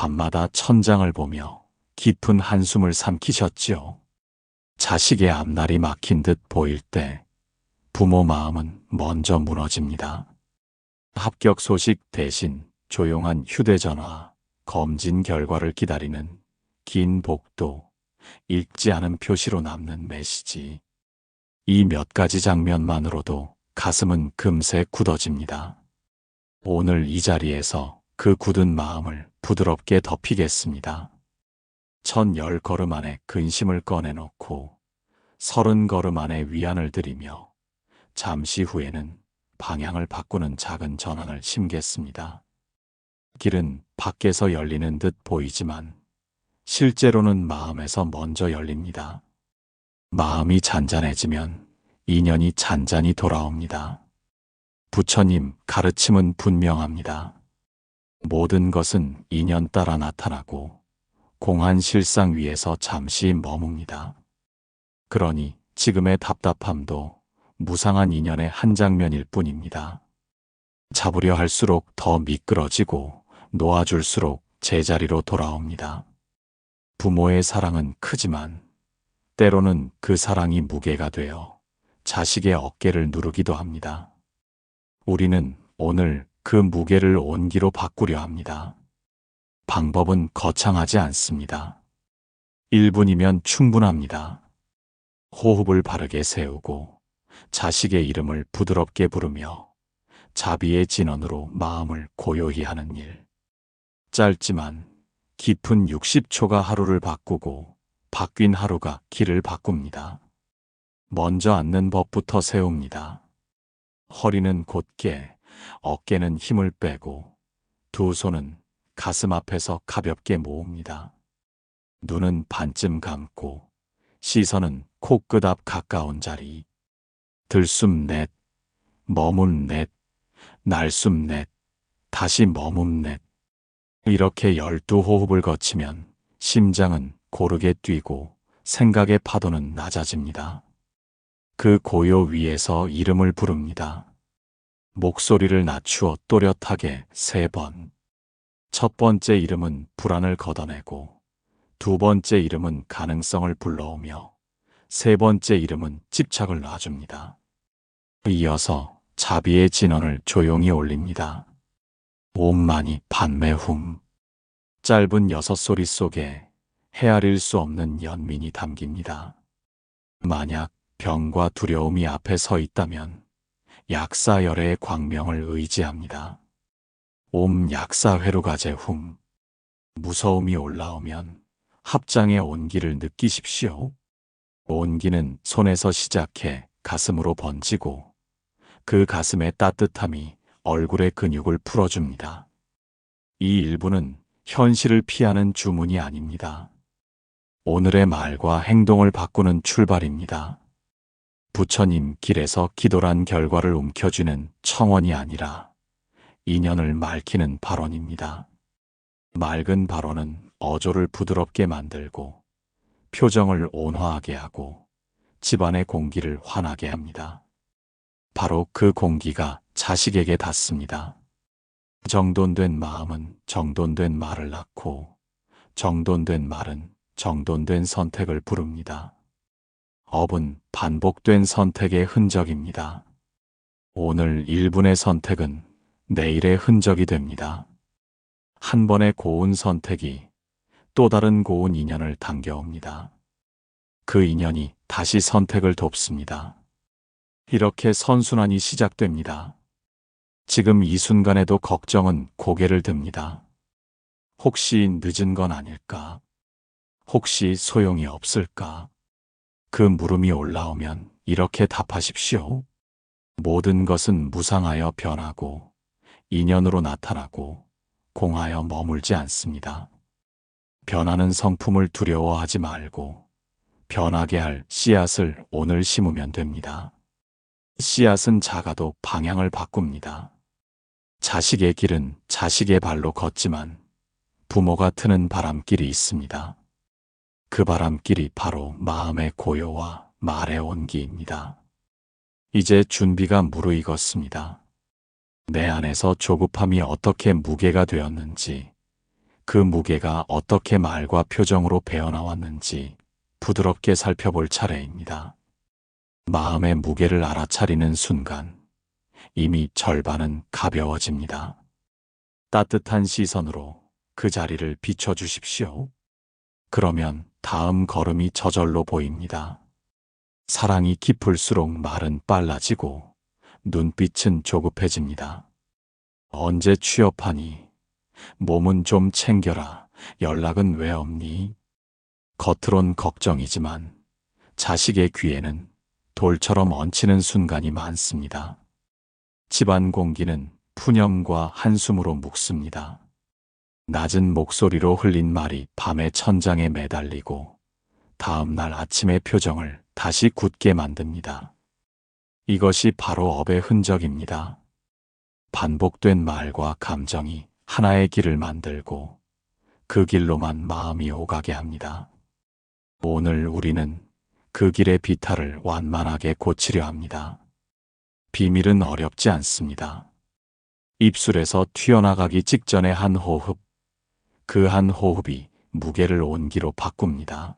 밤마다 천장을 보며 깊은 한숨을 삼키셨지요. 자식의 앞날이 막힌 듯 보일 때 부모 마음은 먼저 무너집니다. 합격 소식 대신 조용한 휴대전화, 검진 결과를 기다리는 긴 복도, 읽지 않은 표시로 남는 메시지. 이 몇 가지 장면만으로도 가슴은 금세 굳어집니다. 오늘 이 자리에서 그 굳은 마음을 부드럽게 덮이겠습니다. 1010걸음 안에 근심을 꺼내놓고 30걸음 안에 위안을 드리며 잠시 후에는 방향을 바꾸는 작은 전환을 심겠습니다. 길은 밖에서 열리는 듯 보이지만 실제로는 마음에서 먼저 열립니다. 마음이 잔잔해지면 인연이 잔잔히 돌아옵니다. 부처님 가르침은 분명합니다. 모든 것은 인연 따라 나타나고 공한 실상 위에서 잠시 머뭅니다. 그러니 지금의 답답함도 무상한 인연의 한 장면일 뿐입니다. 잡으려 할수록 더 미끄러지고 놓아줄수록 제자리로 돌아옵니다. 부모의 사랑은 크지만 때로는 그 사랑이 무게가 되어 자식의 어깨를 누르기도 합니다. 우리는 오늘 그 무게를 온기로 바꾸려 합니다. 방법은 거창하지 않습니다. 1분이면 충분합니다. 호흡을 바르게 세우고 자식의 이름을 부드럽게 부르며 자비의 진언으로 마음을 고요히 하는 일. 짧지만 깊은 60초가 하루를 바꾸고 바뀐 하루가 길을 바꿉니다. 먼저 앉는 법부터 세웁니다. 허리는 곧게, 어깨는 힘을 빼고 두 손은 가슴 앞에서 가볍게 모읍니다. 눈은 반쯤 감고 시선은 코끝 앞 가까운 자리. 들숨 넷, 머문 넷, 날숨 넷, 다시 머문 넷. 이렇게 12호흡을 거치면 심장은 고르게 뛰고 생각의 파도는 낮아집니다. 그 고요 위에서 이름을 부릅니다. 목소리를 낮추어 또렷하게 3번. 첫 번째 이름은 불안을 걷어내고, 두 번째 이름은 가능성을 불러오며, 세 번째 이름은 집착을 놔줍니다. 이어서 자비의 진언을 조용히 올립니다. 옴마니 판매훔. 짧은 6소리 속에 헤아릴 수 없는 연민이 담깁니다. 만약 병과 두려움이 앞에 서 있다면 약사열의 광명을 의지합니다. 옴 약사회루가제훔. 무서움이 올라오면 합장의 온기를 느끼십시오. 온기는 손에서 시작해 가슴으로 번지고 그 가슴의 따뜻함이 얼굴의 근육을 풀어줍니다. 이 일부는 현실을 피하는 주문이 아닙니다. 오늘의 말과 행동을 바꾸는 출발입니다. 부처님 길에서 기도란 결과를 움켜쥐는 청원이 아니라 인연을 맑히는 발언입니다. 맑은 발언은 어조를 부드럽게 만들고 표정을 온화하게 하고 집안의 공기를 환하게 합니다. 바로 그 공기가 자식에게 닿습니다. 정돈된 마음은 정돈된 말을 낳고 정돈된 말은 정돈된 선택을 부릅니다. 업은 반복된 선택의 흔적입니다. 오늘 1분의 선택은 내일의 흔적이 됩니다. 한 번의 고운 선택이 또 다른 고운 인연을 당겨옵니다. 그 인연이 다시 선택을 돕습니다. 이렇게 선순환이 시작됩니다. 지금 이 순간에도 걱정은 고개를 듭니다. 혹시 늦은 건 아닐까? 혹시 소용이 없을까? 그 물음이 올라오면 이렇게 답하십시오. 모든 것은 무상하여 변하고 인연으로 나타나고 공하여 머물지 않습니다. 변하는 성품을 두려워하지 말고 변하게 할 씨앗을 오늘 심으면 됩니다. 씨앗은 작아도 방향을 바꿉니다. 자식의 길은 자식의 발로 걷지만 부모가 트는 바람길이 있습니다. 그 바람길이 바로 마음의 고요와 말의 온기입니다. 이제 준비가 무르익었습니다. 내 안에서 조급함이 어떻게 무게가 되었는지 그 무게가 어떻게 말과 표정으로 배어나왔는지 부드럽게 살펴볼 차례입니다. 마음의 무게를 알아차리는 순간 이미 절반은 가벼워집니다. 따뜻한 시선으로 그 자리를 비춰주십시오. 그러면 다음 걸음이 저절로 보입니다. 사랑이 깊을수록 말은 빨라지고 눈빛은 조급해집니다. 언제 취업하니? 몸은 좀 챙겨라. 연락은 왜 없니? 겉으론 걱정이지만 자식의 귀에는 돌처럼 얹히는 순간이 많습니다. 집안 공기는 푸념과 한숨으로 묵습니다. 낮은 목소리로 흘린 말이 밤의 천장에 매달리고 다음 날 아침의 표정을 다시 굳게 만듭니다. 이것이 바로 업의 흔적입니다. 반복된 말과 감정이 하나의 길을 만들고 그 길로만 마음이 오가게 합니다. 오늘 우리는 그 길의 비탈을 완만하게 고치려 합니다. 비밀은 어렵지 않습니다. 입술에서 튀어나가기 직전의 한 호흡, 그 한 호흡이 무게를 온기로 바꿉니다.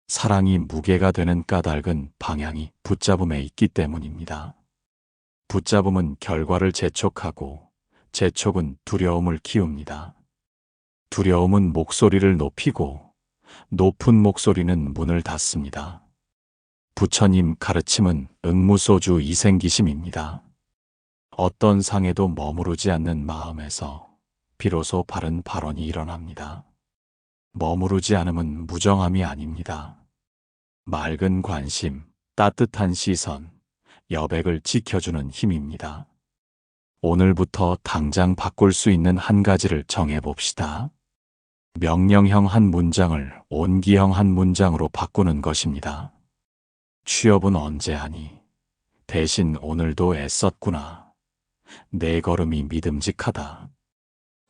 사랑이 무게가 되는 까닭은 방향이 붙잡음에 있기 때문입니다. 붙잡음은 결과를 재촉하고 재촉은 두려움을 키웁니다. 두려움은 목소리를 높이고 높은 목소리는 문을 닫습니다. 부처님 가르침은 응무소주 이생기심입니다. 어떤 상에도 머무르지 않는 마음에서 비로소 바른 발언이 일어납니다. 머무르지 않음은 무정함이 아닙니다. 맑은 관심, 따뜻한 시선, 여백을 지켜주는 힘입니다. 오늘부터 당장 바꿀 수 있는 한 가지를 정해봅시다. 명령형 한 문장을 온기형 한 문장으로 바꾸는 것입니다. 취업은 언제 하니? 대신 오늘도 애썼구나. 내 걸음이 믿음직하다.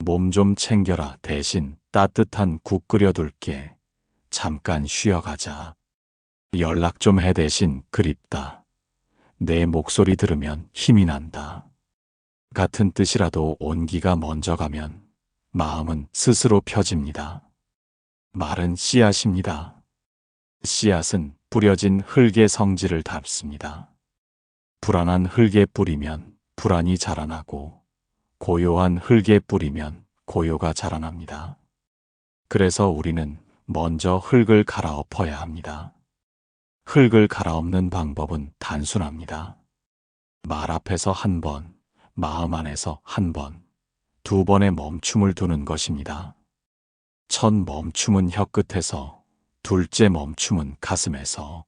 몸 좀 챙겨라. 대신 따뜻한 국 끓여둘게. 잠깐 쉬어가자. 연락 좀 해. 대신 그립다. 내 목소리 들으면 힘이 난다. 같은 뜻이라도 온기가 먼저 가면 마음은 스스로 펴집니다. 말은 씨앗입니다. 씨앗은 뿌려진 흙의 성질을 닮습니다. 불안한 흙에 뿌리면 불안이 자라나고 고요한 흙에 뿌리면 고요가 자라납니다. 그래서 우리는 먼저 흙을 갈아엎어야 합니다. 흙을 갈아엎는 방법은 단순합니다. 말 앞에서 한 번, 마음 안에서 한 번, 두 번의 멈춤을 두는 것입니다. 첫 멈춤은 혀끝에서, 둘째 멈춤은 가슴에서,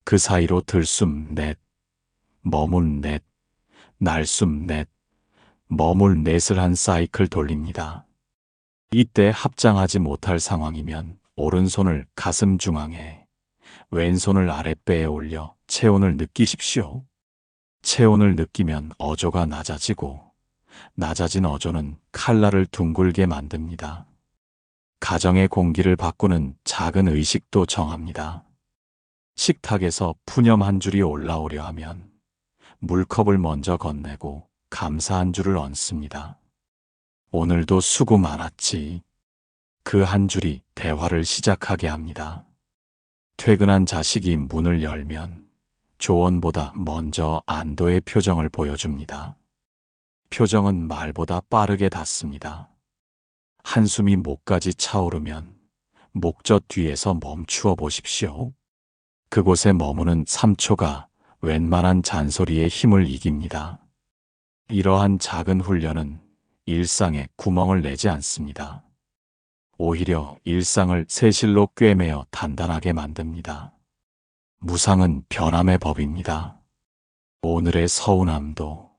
그 사이로 들숨 넷, 머물 넷, 날숨 넷, 머물 넷을 한 사이클 돌립니다. 이때 합장하지 못할 상황이면 오른손을 가슴 중앙에, 왼손을 아랫배에 올려 체온을 느끼십시오. 체온을 느끼면 어조가 낮아지고 낮아진 어조는 칼날을 둥글게 만듭니다. 가정의 공기를 바꾸는 작은 의식도 정합니다. 식탁에서 푸념 한 줄이 올라오려 하면 물컵을 먼저 건네고 감사 한 줄을 얹습니다. 오늘도 수고 많았지. 그 한 줄이 대화를 시작하게 합니다. 퇴근한 자식이 문을 열면 조언보다 먼저 안도의 표정을 보여줍니다. 표정은 말보다 빠르게 닿습니다. 한숨이 목까지 차오르면 목젖 뒤에서 멈추어 보십시오. 그곳에 머무는 3초가 웬만한 잔소리의 힘을 이깁니다. 이러한 작은 훈련은 일상에 구멍을 내지 않습니다. 오히려 일상을 새실로 꿰매어 단단하게 만듭니다. 무상은 변함의 법입니다. 오늘의 서운함도,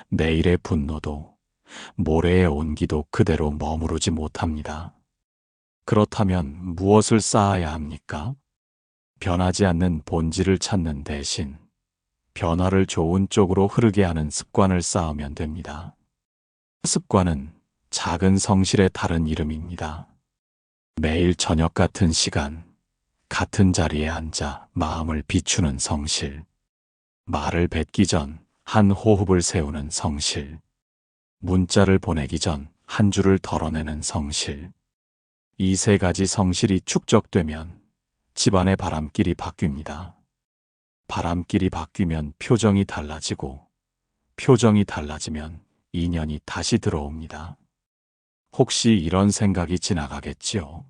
내일의 분노도, 모레의 온기도 그대로 머무르지 못합니다. 그렇다면 무엇을 쌓아야 합니까? 변하지 않는 본질을 찾는 대신 변화를 좋은 쪽으로 흐르게 하는 습관을 쌓으면 됩니다. 습관은 작은 성실의 다른 이름입니다. 매일 저녁 같은 시간, 같은 자리에 앉아 마음을 비추는 성실, 말을 뱉기 전 한 호흡을 세우는 성실, 문자를 보내기 전 한 줄을 덜어내는 성실. 이 세 가지 성실이 축적되면 집안의 바람길이 바뀝니다. 바람길이 바뀌면 표정이 달라지고 표정이 달라지면 인연이 다시 들어옵니다. 혹시 이런 생각이 지나가겠지요?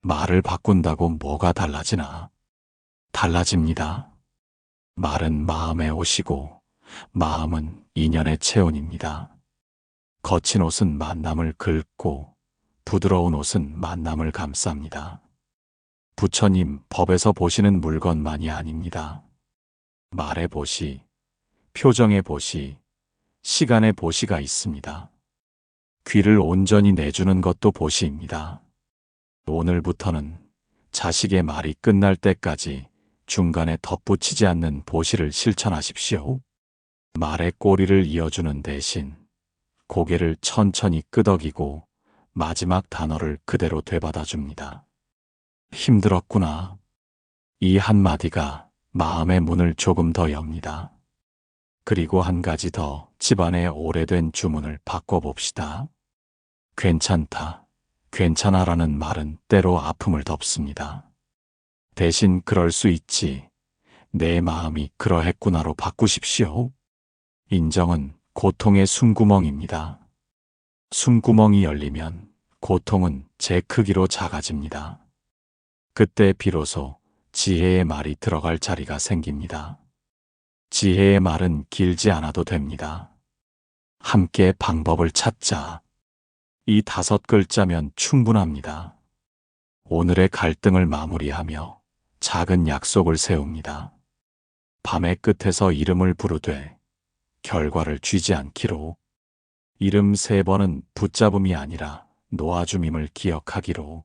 말을 바꾼다고 뭐가 달라지나? 달라집니다. 말은 마음에 오시고 마음은 인연의 체온입니다. 거친 옷은 만남을 긁고 부드러운 옷은 만남을 감쌉니다. 부처님 법에서 보시는 물건만이 아닙니다. 말의 보시, 표정의 보시, 시간의 보시가 있습니다. 귀를 온전히 내주는 것도 보시입니다. 오늘부터는 자식의 말이 끝날 때까지 중간에 덧붙이지 않는 보시를 실천하십시오. 말의 꼬리를 이어주는 대신 고개를 천천히 끄덕이고 마지막 단어를 그대로 되받아 줍니다. 힘들었구나. 이 한마디가 마음의 문을 조금 더 엽니다. 그리고 한 가지 더 집안의 오래된 주문을 바꿔봅시다. 괜찮다, 괜찮아라는 말은 때로 아픔을 덮습니다. 대신 그럴 수 있지, 내 마음이 그러했구나로 바꾸십시오. 인정은 고통의 숨구멍입니다. 숨구멍이 열리면 고통은 제 크기로 작아집니다. 그때 비로소 지혜의 말이 들어갈 자리가 생깁니다. 지혜의 말은 길지 않아도 됩니다. 함께 방법을 찾자. 이 5글자면 충분합니다. 오늘의 갈등을 마무리하며 작은 약속을 세웁니다. 밤의 끝에서 이름을 부르되 결과를 쥐지 않기로. 이름 3번은 붙잡음이 아니라 놓아줌임을 기억하기로.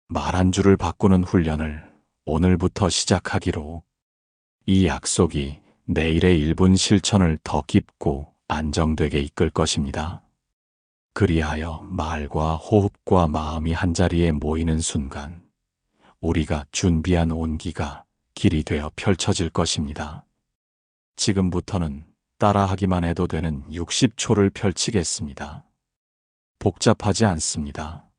말 한 줄을 바꾸는 훈련을 오늘부터 시작하기로. 이 약속이 내일의 1분 실천을 더 깊고 안정되게 이끌 것입니다. 그리하여 말과 호흡과 마음이 한자리에 모이는 순간 우리가 준비한 온기가 길이 되어 펼쳐질 것입니다. 지금부터는 따라하기만 해도 되는 60초를 펼치겠습니다. 복잡하지 않습니다.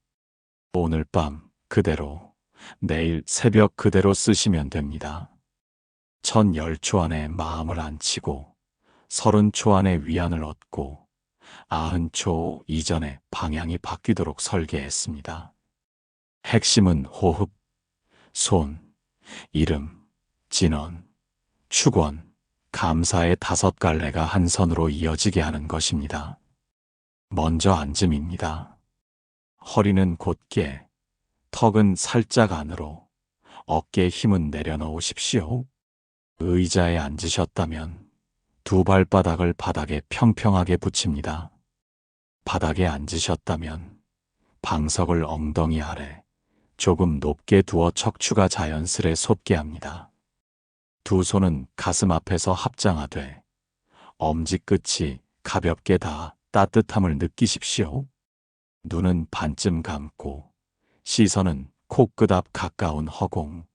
오늘 밤 그대로, 내일 새벽 그대로 쓰시면 됩니다. 1010초 안에 마음을 안치고 30초 안에 위안을 얻고 90초 이전에 방향이 바뀌도록 설계했습니다. 핵심은 호흡, 손, 이름, 진언, 축원, 감사의 5갈래가 한 선으로 이어지게 하는 것입니다. 먼저 앉음입니다. 허리는 곧게, 턱은 살짝 안으로, 어깨에 힘은 내려놓으십시오. 의자에 앉으셨다면 두 발바닥을 바닥에 평평하게 붙입니다. 바닥에 앉으셨다면 방석을 엉덩이 아래 조금 높게 두어 척추가 자연스레 솟게 합니다. 두 손은 가슴 앞에서 합장하되 엄지끝이 가볍게 닿아 따뜻함을 느끼십시오. 눈은 반쯤 감고 시선은 코끝 앞 가까운 허공.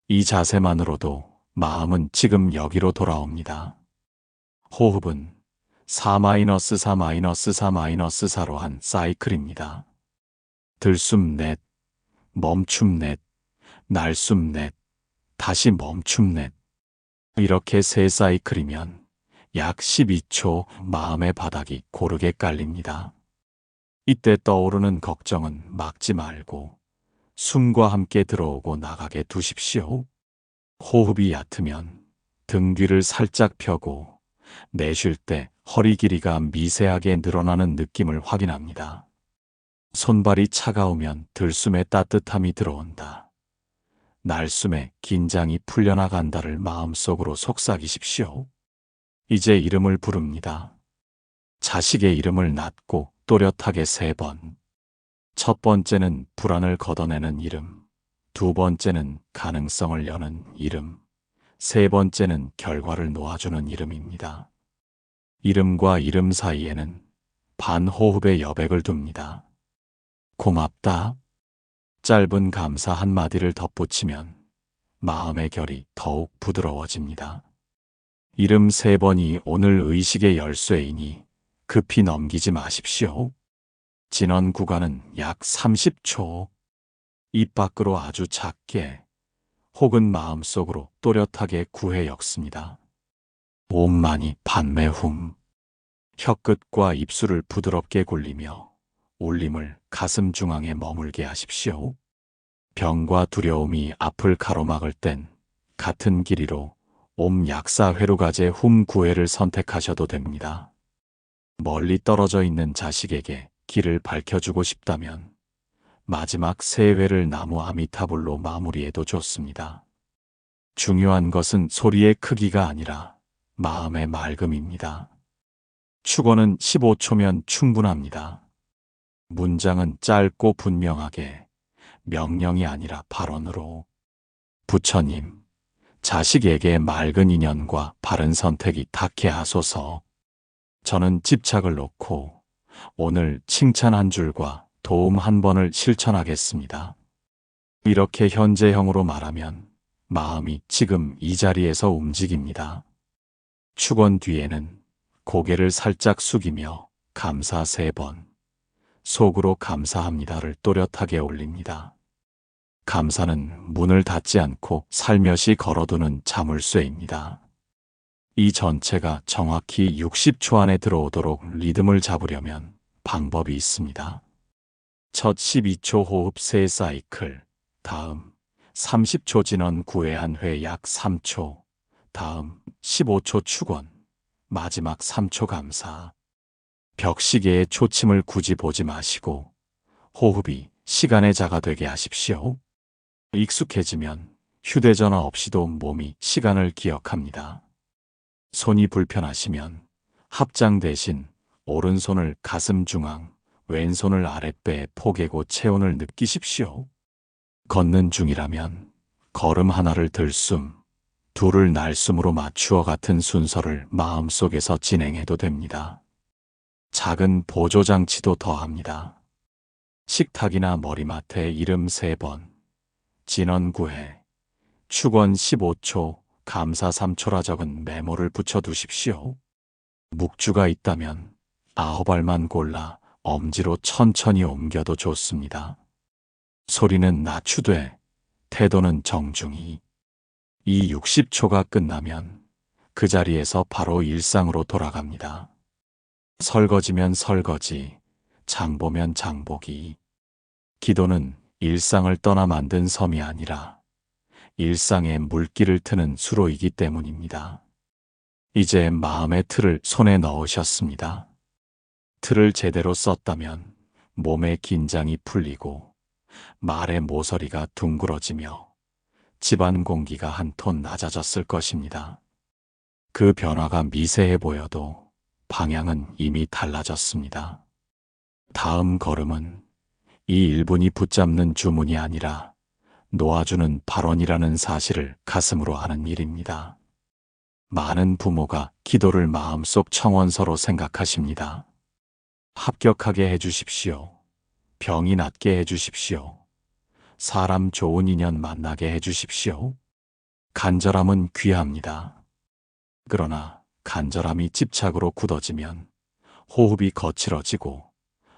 이 자세만으로도 마음은 지금 여기로 돌아옵니다. 호흡은 4-4-4-4-4로 한 사이클입니다. 들숨 넷, 멈춤 넷, 날숨 넷, 다시 멈춤 넷. 이렇게 3사이클이면 약 12초 마음의 바닥이 고르게 깔립니다. 이때 떠오르는 걱정은 막지 말고 숨과 함께 들어오고 나가게 두십시오. 호흡이 얕으면 등 뒤를 살짝 펴고 내쉴 때 허리 길이가 미세하게 늘어나는 느낌을 확인합니다. 손발이 차가우면 들숨에 따뜻함이 들어온다. 날숨에 긴장이 풀려나간다를 마음속으로 속삭이십시오. 이제 이름을 부릅니다. 자식의 이름을 낮고 또렷하게 3번. 첫 번째는 불안을 걷어내는 이름, 두 번째는 가능성을 여는 이름, 세 번째는 결과를 놓아주는 이름입니다. 이름과 이름 사이에는 반호흡의 여백을 둡니다. 고맙다. 짧은 감사 한마디를 덧붙이면 마음의 결이 더욱 부드러워집니다. 이름 3번이 오늘 의식의 열쇠이니 급히 넘기지 마십시오. 진원 구간은 약 30초. 입 밖으로 아주 작게 혹은 마음속으로 또렷하게 구해 엮습니다. 온만이 반매훔. 혀끝과 입술을 부드럽게 굴리며 울림을 가슴 중앙에 머물게 하십시오. 병과 두려움이 앞을 가로막을 땐 같은 길이로 옴 약사 회루가제 훔 구회를 선택하셔도 됩니다. 멀리 떨어져 있는 자식에게 길을 밝혀주고 싶다면 마지막 세 회를 나무 아미타불로 마무리해도 좋습니다. 중요한 것은 소리의 크기가 아니라 마음의 맑음입니다. 축어는 15초면 충분합니다. 문장은 짧고 분명하게, 명령이 아니라 발언으로. 부처님, 자식에게 맑은 인연과 바른 선택이 닿게 하소서. 저는 집착을 놓고 오늘 칭찬 한 줄과 도움 한 번을 실천하겠습니다. 이렇게 현재형으로 말하면 마음이 지금 이 자리에서 움직입니다. 축원 뒤에는 고개를 살짝 숙이며 감사 3번, 속으로 감사합니다를 또렷하게 올립니다. 감사는 문을 닫지 않고 살며시 걸어두는 자물쇠입니다. 이 전체가 정확히 60초 안에 들어오도록 리듬을 잡으려면 방법이 있습니다. 첫 12초 호흡 3사이클, 다음 30초 진원 9회 한 회 약 3초, 다음 15초 축원, 마지막 3초 감사. 벽시계의 초침을 굳이 보지 마시고 호흡이 시간의 자가 되게 하십시오. 익숙해지면 휴대전화 없이도 몸이 시간을 기억합니다. 손이 불편하시면 합장 대신 오른손을 가슴 중앙, 왼손을 아랫배에 포개고 체온을 느끼십시오. 걷는 중이라면 걸음 하나를 들숨, 둘을 날숨으로 맞추어 같은 순서를 마음속에서 진행해도 됩니다. 작은 보조장치도 더합니다. 식탁이나 머리맡에 이름 3번, 진원 9회, 축원 15초, 감사 3초라 적은 메모를 붙여두십시오. 묵주가 있다면 9알만 골라 엄지로 천천히 옮겨도 좋습니다. 소리는 낮추되 태도는 정중히. 이 60초가 끝나면 그 자리에서 바로 일상으로 돌아갑니다. 설거지면 설거지, 장보면 장보기. 기도는 일상을 떠나 만든 섬이 아니라 일상에 물길을 트는 수로이기 때문입니다. 이제 마음의 틀을 손에 넣으셨습니다. 틀을 제대로 썼다면 몸의 긴장이 풀리고 말의 모서리가 둥그러지며 집안 공기가 한 톤 낮아졌을 것입니다. 그 변화가 미세해 보여도 방향은 이미 달라졌습니다. 다음 걸음은 이 1분이 붙잡는 주문이 아니라 놓아주는 발언이라는 사실을 가슴으로 하는 일입니다. 많은 부모가 기도를 마음속 청원서로 생각하십니다. 합격하게 해주십시오. 병이 낫게 해주십시오. 사람 좋은 인연 만나게 해주십시오. 간절함은 귀합니다. 그러나 간절함이 집착으로 굳어지면 호흡이 거칠어지고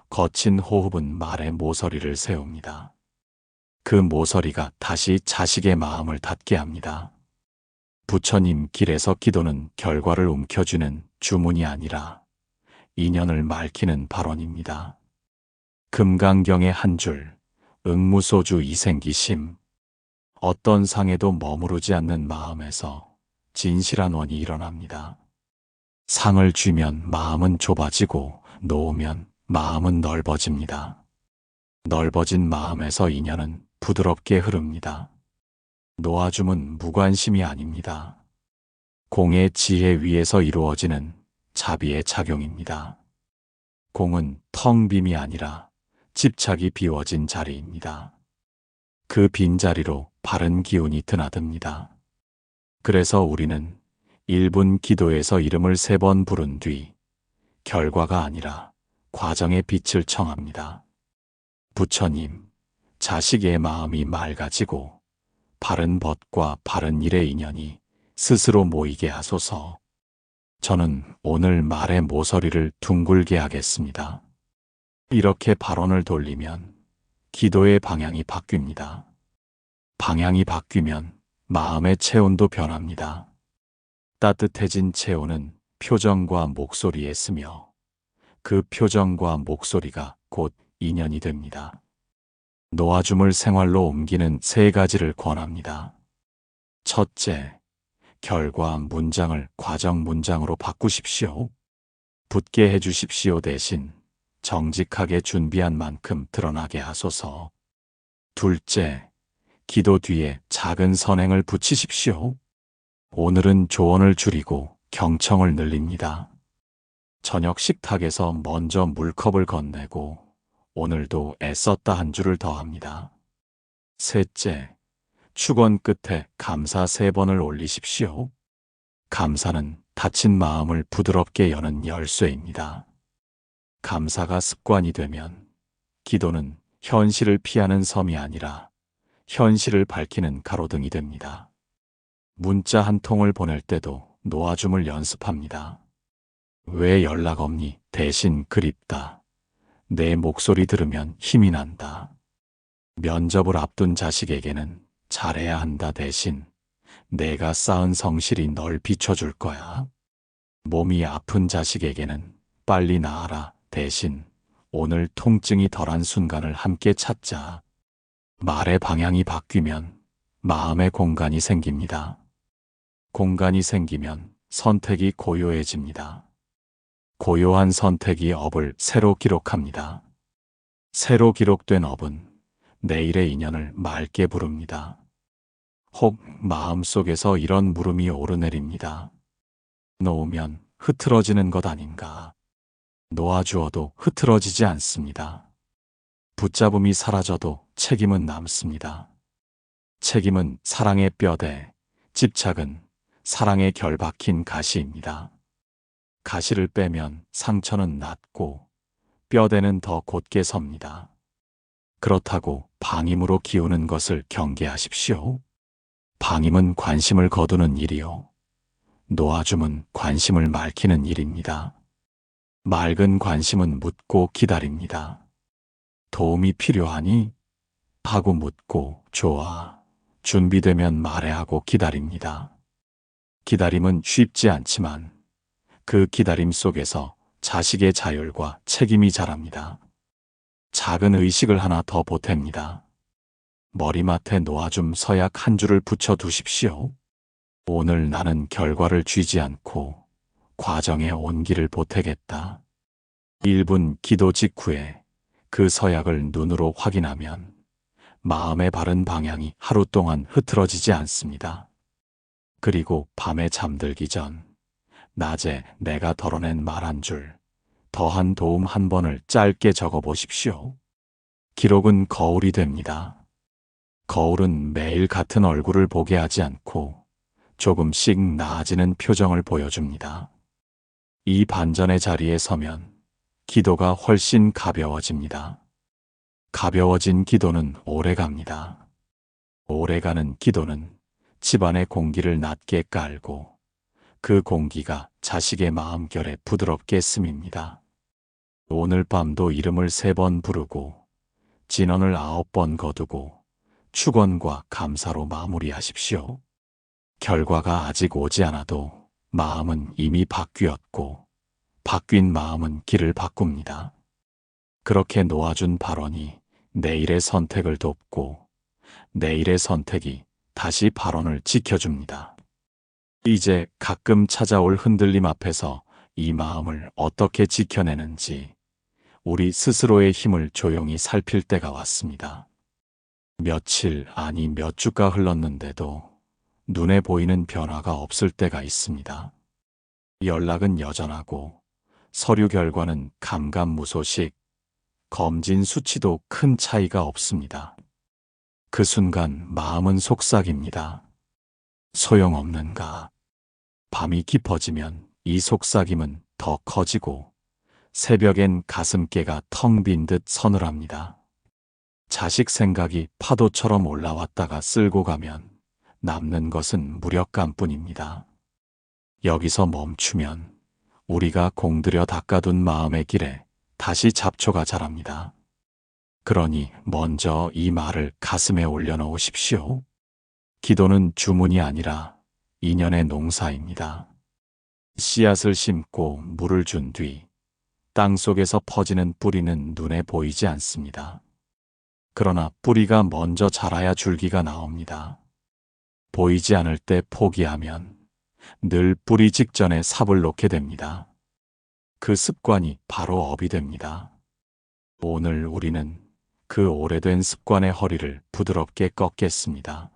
거친 호흡은 말의 모서리를 세웁니다. 그 모서리가 다시 자식의 마음을 닫게 합니다. 부처님 길에서 기도는 결과를 움켜쥐는 주문이 아니라 인연을 말키는 발언입니다. 금강경의 한 줄, 응무소주 이생기심. 어떤 상에도 머무르지 않는 마음에서 진실한 원이 일어납니다. 상을 쥐면 마음은 좁아지고 놓으면 마음은 넓어집니다. 넓어진 마음에서 인연은 부드럽게 흐릅니다. 놓아줌은 무관심이 아닙니다. 공의 지혜 위에서 이루어지는 자비의 작용입니다. 공은 텅 빔이 아니라 집착이 비워진 자리입니다. 그 빈자리로 바른 기운이 드나듭니다. 그래서 우리는 1분 기도에서 이름을 3번 부른 뒤 결과가 아니라 과정의 빛을 청합니다. 부처님, 자식의 마음이 맑아지고 바른 벗과 바른 일의 인연이 스스로 모이게 하소서. 저는 오늘 말의 모서리를 둥글게 하겠습니다. 이렇게 발언을 돌리면 기도의 방향이 바뀝니다. 방향이 바뀌면 마음의 체온도 변합니다. 따뜻해진 체온은 표정과 목소리에 쓰며 그 표정과 목소리가 곧 인연이 됩니다. 놓아줌을 생활로 옮기는 세 가지를 권합니다. 첫째, 결과 문장을 과정 문장으로 바꾸십시오. 붙게 해주십시오. 대신 정직하게 준비한 만큼 드러나게 하소서. 둘째, 기도 뒤에 작은 선행을 붙이십시오. 오늘은 조언을 줄이고 경청을 늘립니다. 저녁 식탁에서 먼저 물컵을 건네고 오늘도 애썼다 한 줄을 더합니다. 셋째, 축원 끝에 감사 3번을 올리십시오. 감사는 닫힌 마음을 부드럽게 여는 열쇠입니다. 감사가 습관이 되면 기도는 현실을 피하는 섬이 아니라 현실을 밝히는 가로등이 됩니다. 문자 한 통을 보낼 때도 놓아줌을 연습합니다. 왜 연락 없니? 대신 그립다. 내 목소리 들으면 힘이 난다. 면접을 앞둔 자식에게는 잘해야 한다. 대신 내가 쌓은 성실이 널 비춰줄 거야. 몸이 아픈 자식에게는 빨리 나아라. 대신 오늘 통증이 덜한 순간을 함께 찾자. 말의 방향이 바뀌면 마음의 공간이 생깁니다. 공간이 생기면 선택이 고요해집니다. 고요한 선택이 업을 새로 기록합니다. 새로 기록된 업은 내일의 인연을 맑게 부릅니다. 혹 마음속에서 이런 물음이 오르내립니다. 놓으면 흐트러지는 것 아닌가. 놓아주어도 흐트러지지 않습니다. 붙잡음이 사라져도 책임은 남습니다. 책임은 사랑의 뼈대, 집착은 사랑의 결 박힌 가시입니다. 가시를 빼면 상처는 낫고 뼈대는 더 곧게 섭니다. 그렇다고 방임으로 기우는 것을 경계하십시오. 방임은 관심을 거두는 일이요. 놓아줌은 관심을 맑히는 일입니다. 맑은 관심은 묻고 기다립니다. 도움이 필요하니? 하고 묻고 좋아. 준비되면 말해 하고 기다립니다. 기다림은 쉽지 않지만 그 기다림 속에서 자식의 자율과 책임이 자랍니다. 작은 의식을 하나 더 보탭니다. 머리맡에 놓아줌 서약 한 줄을 붙여 두십시오. 오늘 나는 결과를 쥐지 않고 과정의 온기를 보태겠다. 1분 기도 직후에 그 서약을 눈으로 확인하면 마음의 바른 방향이 하루 동안 흐트러지지 않습니다. 그리고 밤에 잠들기 전 낮에 내가 덜어낸 말 한 줄, 더한 도움 한 번을 짧게 적어보십시오. 기록은 거울이 됩니다. 거울은 매일 같은 얼굴을 보게 하지 않고 조금씩 나아지는 표정을 보여줍니다. 이 반전의 자리에 서면 기도가 훨씬 가벼워집니다. 가벼워진 기도는 오래갑니다. 오래가는 기도는 집안의 공기를 낮게 깔고 그 공기가 자식의 마음결에 부드럽게 스밉니다. 오늘 밤도 이름을 3번 부르고 진언을 9번 거두고 축원과 감사로 마무리하십시오. 결과가 아직 오지 않아도 마음은 이미 바뀌었고 바뀐 마음은 길을 바꿉니다. 그렇게 놓아준 발언이 내일의 선택을 돕고 내일의 선택이 다시 발언을 지켜줍니다. 이제 가끔 찾아올 흔들림 앞에서 이 마음을 어떻게 지켜내는지 우리 스스로의 힘을 조용히 살필 때가 왔습니다. 며칠 아니 몇 주가 흘렀는데도 눈에 보이는 변화가 없을 때가 있습니다. 연락은 여전하고 서류 결과는 감감무소식, 검진 수치도 큰 차이가 없습니다. 그 순간 마음은 속삭입니다. 소용없는가? 밤이 깊어지면 이 속삭임은 더 커지고 새벽엔 가슴께가 텅 빈 듯 서늘합니다. 자식 생각이 파도처럼 올라왔다가 쓸고 가면 남는 것은 무력감뿐입니다. 여기서 멈추면 우리가 공들여 닦아둔 마음의 길에 다시 잡초가 자랍니다. 그러니 먼저 이 말을 가슴에 올려놓으십시오. 기도는 주문이 아니라 인연의 농사입니다. 씨앗을 심고 물을 준 뒤 땅 속에서 퍼지는 뿌리는 눈에 보이지 않습니다. 그러나 뿌리가 먼저 자라야 줄기가 나옵니다. 보이지 않을 때 포기하면 늘 뿌리 직전에 삽을 놓게 됩니다. 그 습관이 바로 업이 됩니다. 오늘 우리는 그 오래된 습관의 허리를 부드럽게 꺾겠습니다.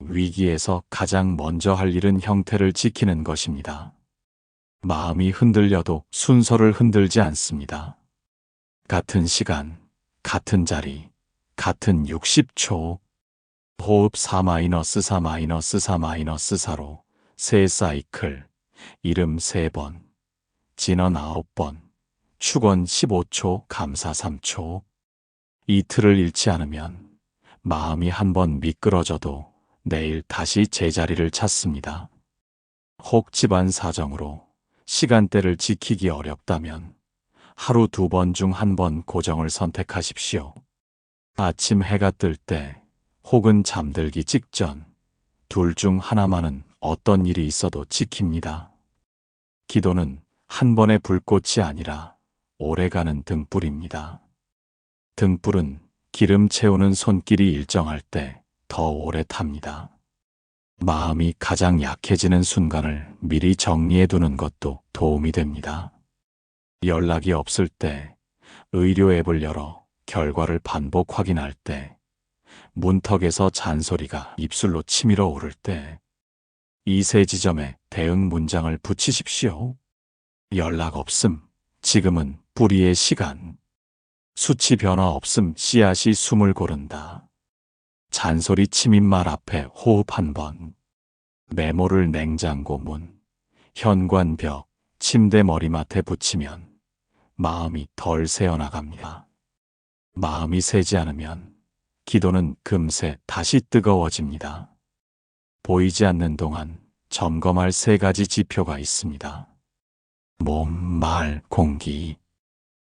위기에서 가장 먼저 할 일은 형태를 지키는 것입니다. 마음이 흔들려도 순서를 흔들지 않습니다. 같은 시간, 같은 자리, 같은 60초, 호흡 4-4-4-4로 세 사이클, 이름 3번, 진언 9번, 축원 15초, 감사 3초. 이틀을 잃지 않으면 마음이 한번 미끄러져도 내일 다시 제자리를 찾습니다. 혹 집안 사정으로 시간대를 지키기 어렵다면 하루 2번 중 1번 고정을 선택하십시오. 아침 해가 뜰 때 혹은 잠들기 직전 둘 중 하나만은 어떤 일이 있어도 지킵니다. 기도는 한 번의 불꽃이 아니라 오래가는 등불입니다. 등불은 기름 채우는 손길이 일정할 때 더 오래 탑니다. 마음이 가장 약해지는 순간을 미리 정리해 두는 것도 도움이 됩니다. 연락이 없을 때, 의료 앱을 열어 결과를 반복 확인할 때, 문턱에서 잔소리가 입술로 치밀어 오를 때, 이 세 지점에 대응 문장을 붙이십시오. 연락 없음, 지금은 뿌리의 시간. 수치 변화 없음, 씨앗이 숨을 고른다. 잔소리 치민 말 앞에 호흡 1번. 메모를 냉장고 문, 현관 벽, 침대 머리맡에 붙이면 마음이 덜 새어나갑니다. 마음이 새지 않으면 기도는 금세 다시 뜨거워집니다. 보이지 않는 동안 점검할 3가지 지표가 있습니다. 몸, 말, 공기.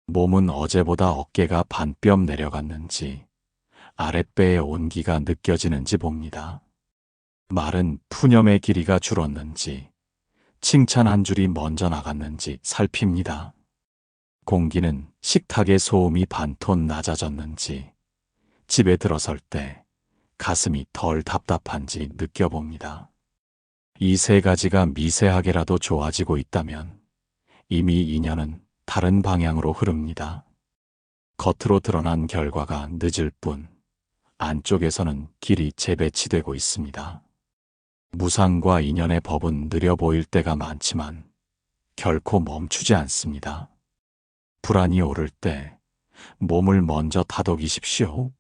몸은 어제보다 어깨가 반뼘 내려갔는지, 아랫배의 온기가 느껴지는지 봅니다. 말은 푸념의 길이가 줄었는지, 칭찬 한 줄이 먼저 나갔는지 살핍니다. 공기는 식탁의 소음이 반톤 낮아졌는지, 집에 들어설 때 가슴이 덜 답답한지 느껴봅니다. 이 3가지가 미세하게라도 좋아지고 있다면 이미 인연은 다른 방향으로 흐릅니다. 겉으로 드러난 결과가 늦을 뿐 안쪽에서는 길이 재배치되고 있습니다. 무상과 인연의 법은 느려 보일 때가 많지만 결코 멈추지 않습니다. 불안이 오를 때 몸을 먼저 다독이십시오.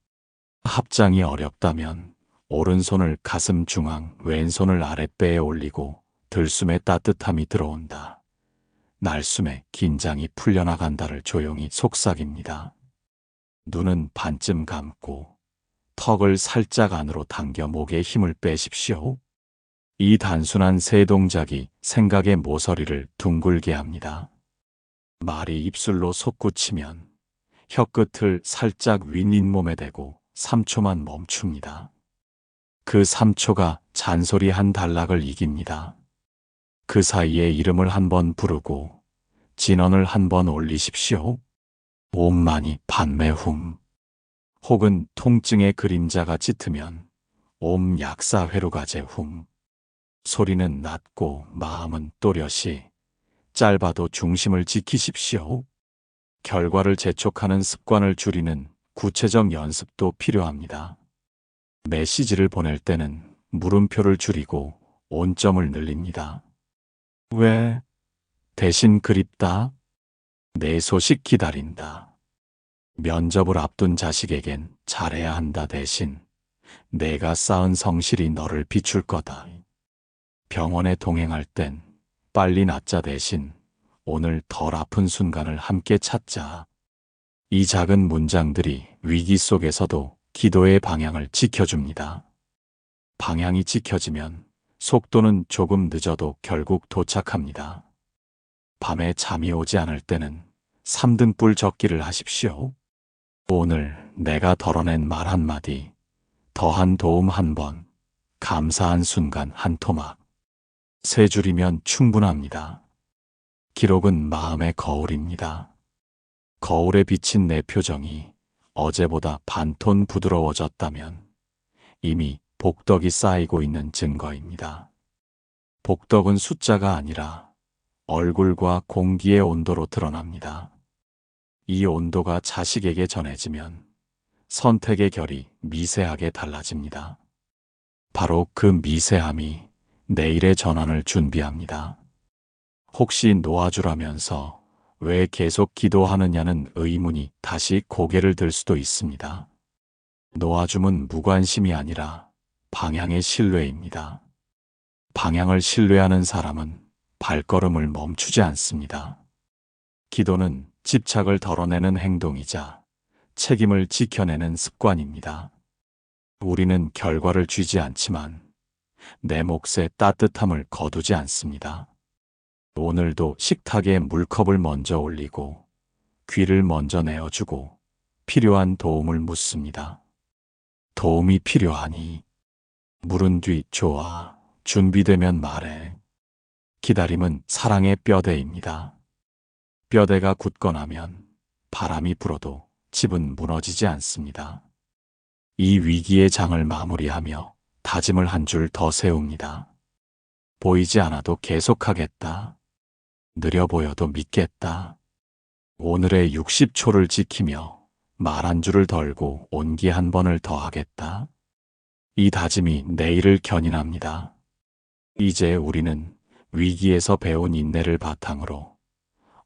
합장이 어렵다면 오른손을 가슴 중앙, 왼손을 아랫배에 올리고 들숨에 따뜻함이 들어온다. 날숨에 긴장이 풀려나간다를 조용히 속삭입니다. 눈은 반쯤 감고 턱을 살짝 안으로 당겨 목에 힘을 빼십시오. 이 단순한 3 동작이 생각의 모서리를 둥글게 합니다. 말이 입술로 솟구치면 혀끝을 살짝 윗잇몸에 대고 3초만 멈춥니다. 그 3초가 잔소리 한 단락을 이깁니다. 그 사이에 이름을 1번 부르고 진언을 1번 올리십시오. 옴만이 판매훔. 혹은 통증의 그림자가 짙으면 옴 약사 회루가제훔. 소리는 낮고 마음은 또렷이, 짧아도 중심을 지키십시오. 결과를 재촉하는 습관을 줄이는 구체적 연습도 필요합니다. 메시지를 보낼 때는 물음표를 줄이고 온점을 늘립니다. 왜? 대신 그립다. 내 소식 기다린다. 면접을 앞둔 자식에겐 잘해야 한다 대신 내가 쌓은 성실이 너를 비출 거다. 병원에 동행할 땐 빨리 낫자 대신 오늘 덜 아픈 순간을 함께 찾자. 이 작은 문장들이 위기 속에서도 기도의 방향을 지켜줍니다. 방향이 지켜지면 속도는 조금 늦어도 결국 도착합니다. 밤에 잠이 오지 않을 때는 3등불 적기를 하십시오. 오늘 내가 덜어낸 말 한마디, 더한 도움 한 번, 감사한 순간 한 토막. 3줄이면 충분합니다. 기록은 마음의 거울입니다. 거울에 비친 내 표정이 어제보다 반톤 부드러워졌다면 이미 복덕이 쌓이고 있는 증거입니다. 복덕은 숫자가 아니라 얼굴과 공기의 온도로 드러납니다. 이 온도가 자식에게 전해지면 선택의 결이 미세하게 달라집니다. 바로 그 미세함이 내일의 전환을 준비합니다. 혹시 놓아주라면서 왜 계속 기도하느냐는 의문이 다시 고개를 들 수도 있습니다. 놓아줌은 무관심이 아니라 방향의 신뢰입니다. 방향을 신뢰하는 사람은 발걸음을 멈추지 않습니다. 기도는 집착을 덜어내는 행동이자 책임을 지켜내는 습관입니다. 우리는 결과를 쥐지 않지만 내 몫의 따뜻함을 거두지 않습니다. 오늘도 식탁에 물컵을 먼저 올리고 귀를 먼저 내어주고 필요한 도움을 묻습니다. 도움이 필요하니 물은 뒤 좋아. 준비되면 말해. 기다림은 사랑의 뼈대입니다. 뼈대가 굳건하면 바람이 불어도 집은 무너지지 않습니다. 이 위기의 장을 마무리하며 다짐을 한 줄 더 세웁니다. 보이지 않아도 계속하겠다. 느려 보여도 믿겠다. 오늘의 60초를 지키며 말 한 줄을 덜고 온기 한 번을 더하겠다. 이 다짐이 내일을 견인합니다. 이제 우리는 위기에서 배운 인내를 바탕으로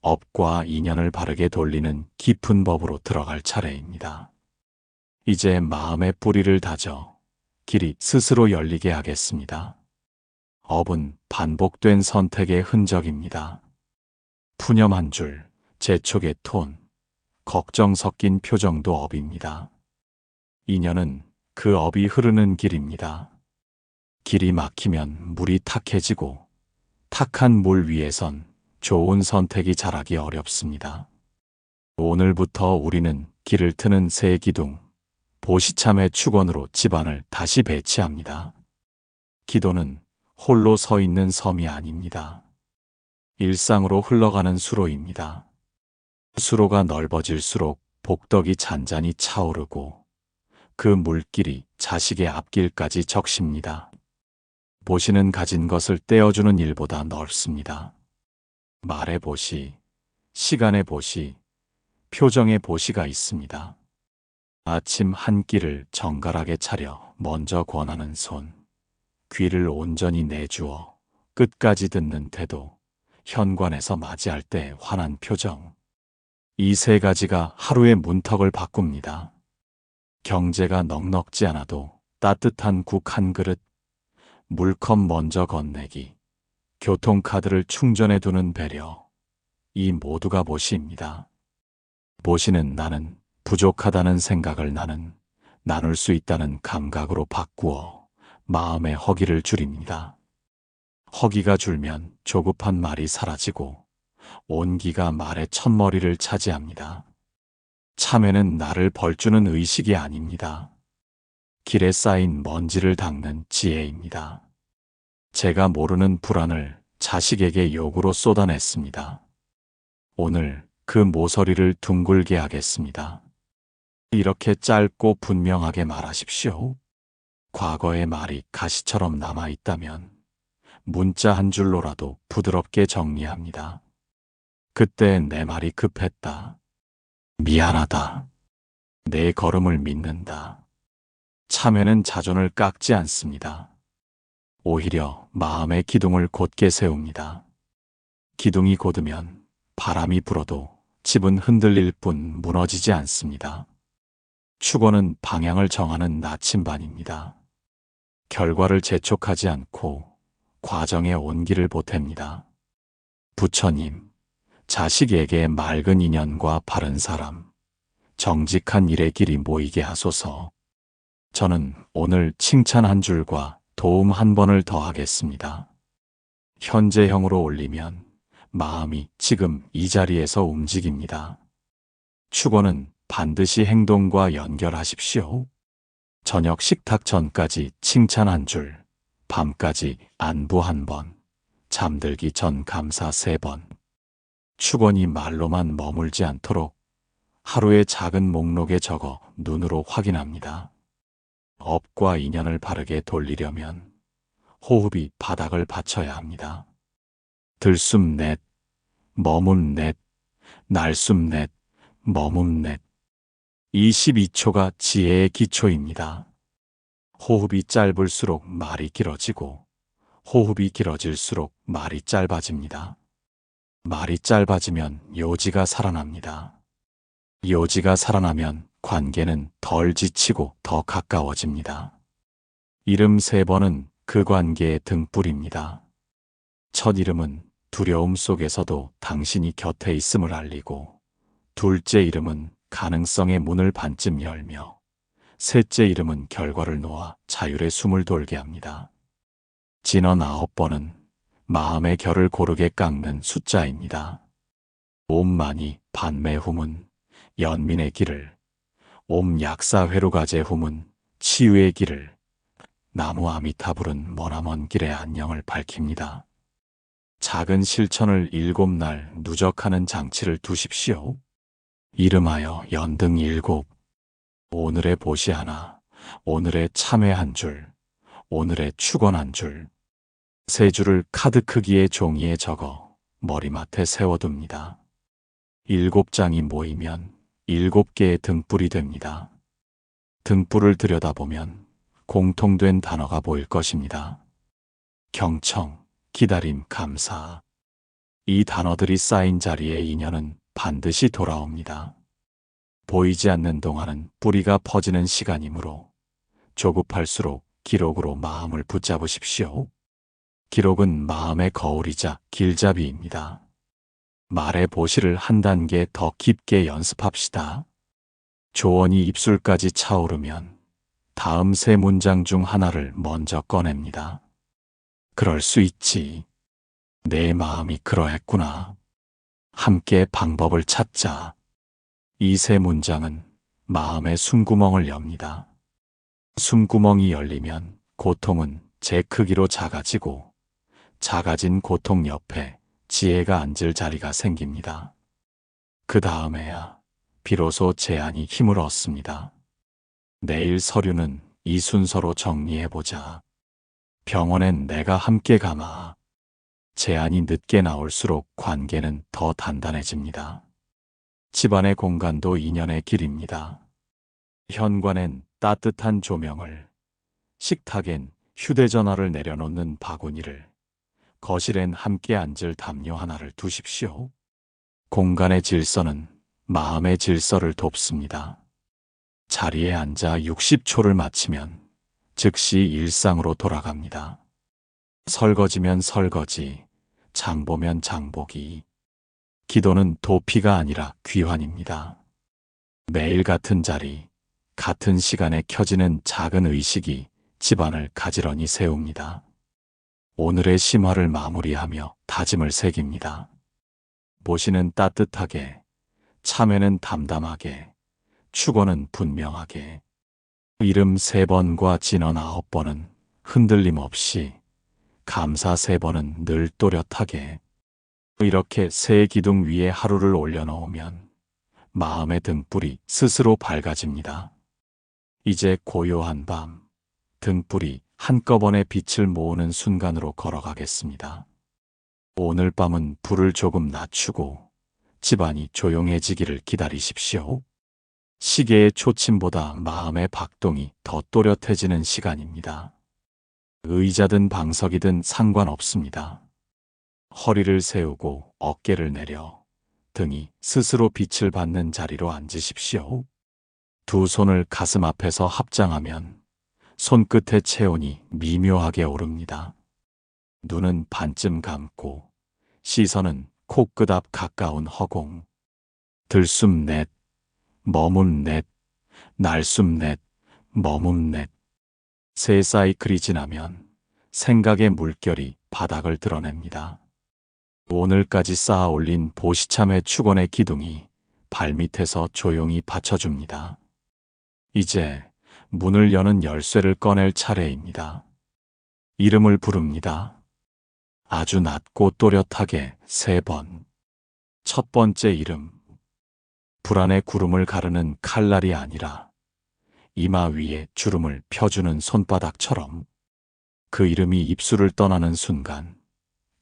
업과 인연을 바르게 돌리는 깊은 법으로 들어갈 차례입니다. 이제 마음의 뿌리를 다져 길이 스스로 열리게 하겠습니다. 업은 반복된 선택의 흔적입니다. 푸념 한 줄, 재촉의 톤, 걱정 섞인 표정도 업입니다. 인연은 그 업이 흐르는 길입니다. 길이 막히면 물이 탁해지고 탁한 물 위에선 좋은 선택이 자라기 어렵습니다. 오늘부터 우리는 길을 트는 새 기둥, 보시참의 축원으로 집안을 다시 배치합니다. 기도는 홀로 서 있는 섬이 아닙니다. 일상으로 흘러가는 수로입니다. 수로가 넓어질수록 복덕이 잔잔히 차오르고 그 물길이 자식의 앞길까지 적십니다. 보시는 가진 것을 떼어주는 일보다 넓습니다. 말의 보시, 시간의 보시, 표정의 보시가 있습니다. 아침 한 끼를 정갈하게 차려 먼저 권하는 손, 귀를 온전히 내주어 끝까지 듣는 태도, 현관에서 맞이할 때 환한 표정. 이 3가지가 하루의 문턱을 바꿉니다. 경제가 넉넉지 않아도 따뜻한 국 한 그릇, 물컵 먼저 건네기, 교통카드를 충전해 두는 배려. 이 모두가 보시입니다. 보시는 나는 부족하다는 생각을 나는 나눌 수 있다는 감각으로 바꾸어 마음의 허기를 줄입니다. 허기가 줄면 조급한 말이 사라지고 온기가 말의 첫머리를 차지합니다. 참회는 나를 벌주는 의식이 아닙니다. 길에 쌓인 먼지를 닦는 지혜입니다. 제가 모르는 불안을 자식에게 욕으로 쏟아냈습니다. 오늘 그 모서리를 둥글게 하겠습니다. 이렇게 짧고 분명하게 말하십시오. 과거의 말이 가시처럼 남아있다면 문자 한 줄로라도 부드럽게 정리합니다. 그때 내 말이 급했다. 미안하다. 내 걸음을 믿는다. 참회는 자존을 깎지 않습니다. 오히려 마음의 기둥을 곧게 세웁니다. 기둥이 곧으면 바람이 불어도 집은 흔들릴 뿐 무너지지 않습니다. 축원은 방향을 정하는 나침반입니다. 결과를 재촉하지 않고 과정에 온기를 보탭니다. 부처님, 자식에게 맑은 인연과 바른 사람, 정직한 일의 길이 모이게 하소서. 저는 오늘 칭찬 한 줄과 도움 한 번을 더하겠습니다. 현재형으로 올리면 마음이 지금 이 자리에서 움직입니다. 축원은 반드시 행동과 연결하십시오. 저녁 식탁 전까지 칭찬 한 줄, 밤까지 안부 한 번, 잠들기 전 감사 3번. 축원이 말로만 머물지 않도록 하루의 작은 목록에 적어 눈으로 확인합니다. 업과 인연을 바르게 돌리려면 호흡이 바닥을 받쳐야 합니다. 들숨 넷, 머문 넷, 날숨 넷, 머문 넷. 22초가 지혜의 기초입니다. 호흡이 짧을수록 말이 길어지고 호흡이 길어질수록 말이 짧아집니다. 말이 짧아지면 요지가 살아납니다. 요지가 살아나면 관계는 덜 지치고 더 가까워집니다. 이름 3번은 그 관계의 등불입니다. 첫 이름은 두려움 속에서도 당신이 곁에 있음을 알리고, 둘째 이름은 가능성의 문을 반쯤 열며, 셋째 이름은 결과를 놓아 자율의 숨을 돌게 합니다. 진원 9번은 마음의 결을 고르게 깎는 숫자입니다. 옴마니 반매후문 연민의 길을, 옴 약사회로가제 후문 치유의 길을, 나무 아미타불은 머나먼 길의 안녕을 밝힙니다. 작은 실천을 7날 누적하는 장치를 두십시오. 이름하여 연등 7, 오늘의 보시 하나, 오늘의 참회 한 줄, 오늘의 축원 한 줄, 3줄을 카드 크기의 종이에 적어 머리맡에 세워둡니다. 7장이 모이면 7개의 등불이 됩니다. 등불을 들여다보면 공통된 단어가 보일 것입니다. 경청, 기다림, 감사. 이 단어들이 쌓인 자리에 인연은 반드시 돌아옵니다. 보이지 않는 동안은 뿌리가 퍼지는 시간이므로 조급할수록 기록으로 마음을 붙잡으십시오. 기록은 마음의 거울이자 길잡이입니다. 말의 보시를 한 단계 더 깊게 연습합시다. 조언이 입술까지 차오르면 다음 3문장 중 하나를 먼저 꺼냅니다. 그럴 수 있지. 내 마음이 그러했구나. 함께 방법을 찾자. 이 3문장은 마음의 숨구멍을 엽니다. 숨구멍이 열리면 고통은 제 크기로 작아지고, 작아진 고통 옆에 지혜가 앉을 자리가 생깁니다. 그 다음에야 비로소 제안이 힘을 얻습니다. 내일 서류는 이 순서로 정리해보자. 병원엔 내가 함께 가마. 제안이 늦게 나올수록 관계는 더 단단해집니다. 집안의 공간도 인연의 길입니다. 현관엔 따뜻한 조명을, 식탁엔 휴대전화를 내려놓는 바구니를, 거실엔 함께 앉을 담요 하나를 두십시오. 공간의 질서는 마음의 질서를 돕습니다. 자리에 앉아 60초를 마치면 즉시 일상으로 돌아갑니다. 설거지면 설거지, 장보면 장보기. 기도는 도피가 아니라 귀환입니다. 매일 같은 자리, 같은 시간에 켜지는 작은 의식이 집안을 가지런히 세웁니다. 오늘의 심화를 마무리하며 다짐을 새깁니다. 보시는 따뜻하게, 참회는 담담하게, 축원은 분명하게. 이름 3번과 진언 9번은 흔들림 없이, 감사 3번은 늘 또렷하게. 이렇게 새 기둥 위에 하루를 올려놓으면 마음의 등불이 스스로 밝아집니다. 이제 고요한 밤, 등불이 한꺼번에 빛을 모으는 순간으로 걸어가겠습니다. 오늘 밤은 불을 조금 낮추고 집안이 조용해지기를 기다리십시오. 시계의 초침보다 마음의 박동이 더 또렷해지는 시간입니다. 의자든 방석이든 상관없습니다. 허리를 세우고 어깨를 내려 등이 스스로 빛을 받는 자리로 앉으십시오. 두 손을 가슴 앞에서 합장하면 손끝의 체온이 미묘하게 오릅니다. 눈은 반쯤 감고 시선은 코끝 앞 가까운 허공. 들숨 넷, 머문 넷, 날숨 넷, 머문 넷. 3사이클이 지나면 생각의 물결이 바닥을 드러냅니다. 오늘까지 쌓아 올린 보시참의 축원의 기둥이 발밑에서 조용히 받쳐줍니다. 이제 문을 여는 열쇠를 꺼낼 차례입니다. 이름을 부릅니다. 아주 낮고 또렷하게 3번. 첫 번째 이름. 불안의 구름을 가르는 칼날이 아니라 이마 위에 주름을 펴주는 손바닥처럼 그 이름이 입술을 떠나는 순간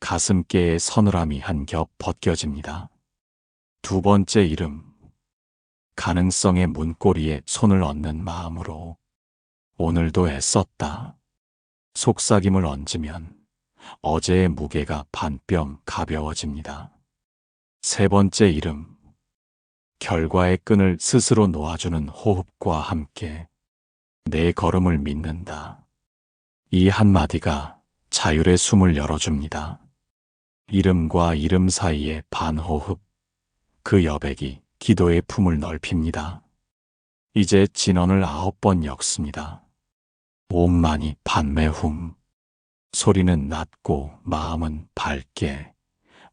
가슴께의 서늘함이 한 겹 벗겨집니다. 두 번째 이름. 가능성의 문고리에 손을 얹는 마음으로 오늘도 애썼다. 속삭임을 얹으면 어제의 무게가 반뼘 가벼워집니다. 세 번째 이름. 결과의 끈을 스스로 놓아주는 호흡과 함께 내 걸음을 믿는다. 이 한마디가 자율의 숨을 열어줍니다. 이름과 이름 사이의 반호흡, 그 여백이 기도의 품을 넓힙니다. 이제 진언을 9번 엮습니다. 온만이 반매훔. 소리는 낮고 마음은 밝게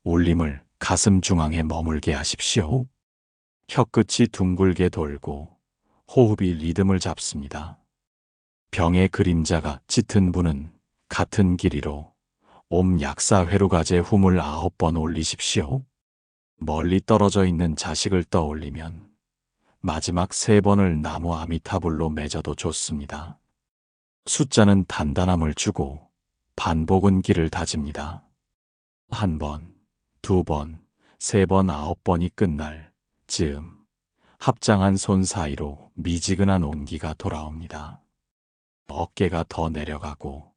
울림을 가슴 중앙에 머물게 하십시오. 혀끝이 둥글게 돌고 호흡이 리듬을 잡습니다. 병의 그림자가 짙은 분은 같은 길이로 옴 약사 회루가제 훔을 9번 올리십시오. 멀리 떨어져 있는 자식을 떠올리면 마지막 3번을 나무 아미타불로 맺어도 좋습니다. 숫자는 단단함을 주고 반복은 길을 다집니다. 1번, 2번, 3번, 9번이 끝날 즈음 합장한 손 사이로 미지근한 온기가 돌아옵니다. 어깨가 더 내려가고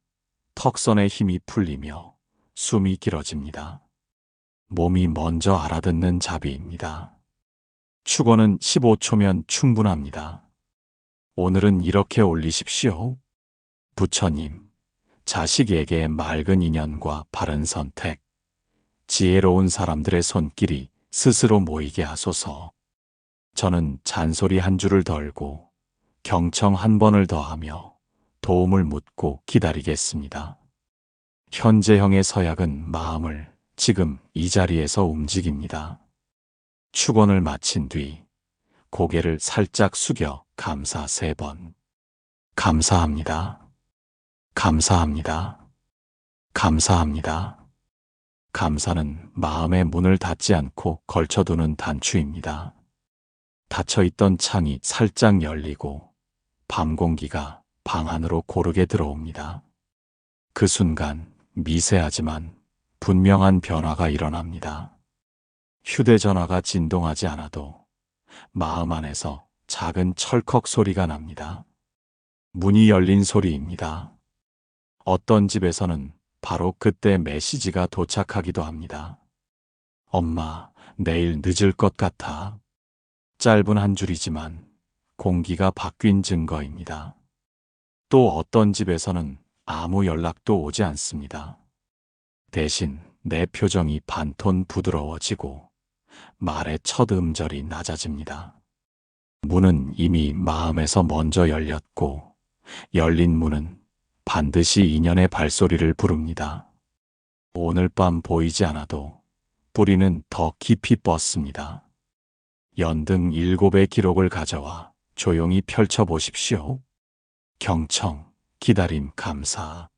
턱선의 힘이 풀리며 숨이 길어집니다. 몸이 먼저 알아듣는 자비입니다. 축원은 15초면 충분합니다. 오늘은 이렇게 올리십시오. 부처님, 자식에게 맑은 인연과 바른 선택, 지혜로운 사람들의 손길이 스스로 모이게 하소서. 저는 잔소리 한 줄을 덜고 경청 한 번을 더하며 도움을 묻고 기다리겠습니다. 현재형의 서약은 마음을 지금 이 자리에서 움직입니다. 축원을 마친 뒤 고개를 살짝 숙여 감사 3번. 감사합니다. 감사합니다. 감사합니다. 감사는 마음의 문을 닫지 않고 걸쳐두는 단추입니다. 닫혀있던 창이 살짝 열리고 밤 공기가 방 안으로 고르게 들어옵니다. 그 순간 미세하지만 분명한 변화가 일어납니다. 휴대전화가 진동하지 않아도 마음 안에서 작은 철컥 소리가 납니다. 문이 열린 소리입니다. 어떤 집에서는 바로 그때 메시지가 도착하기도 합니다. 엄마, 내일 늦을 것 같아. 짧은 한 줄이지만 공기가 바뀐 증거입니다. 또 어떤 집에서는 아무 연락도 오지 않습니다. 대신 내 표정이 반톤 부드러워지고 말의 첫 음절이 낮아집니다. 문은 이미 마음에서 먼저 열렸고 열린 문은 반드시 인연의 발소리를 부릅니다. 오늘 밤 보이지 않아도 뿌리는 더 깊이 뻗습니다. 연등 7의 기록을 가져와 조용히 펼쳐보십시오. 경청, 기다림, 감사.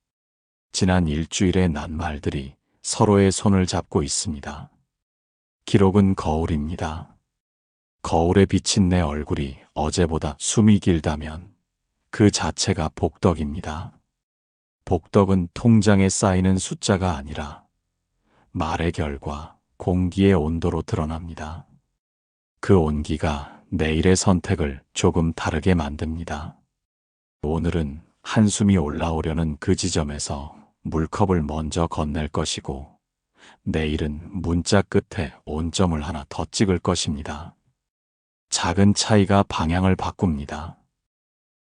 지난 일주일의 낱말들이 서로의 손을 잡고 있습니다. 기록은 거울입니다. 거울에 비친 내 얼굴이 어제보다 숨이 길다면 그 자체가 복덕입니다. 복덕은 통장에 쌓이는 숫자가 아니라 말의 결과, 공기의 온도로 드러납니다. 그 온기가 내일의 선택을 조금 다르게 만듭니다. 오늘은 한숨이 올라오려는 그 지점에서 물컵을 먼저 건넬 것이고 내일은 문자 끝에 온점을 하나 더 찍을 것입니다. 작은 차이가 방향을 바꿉니다.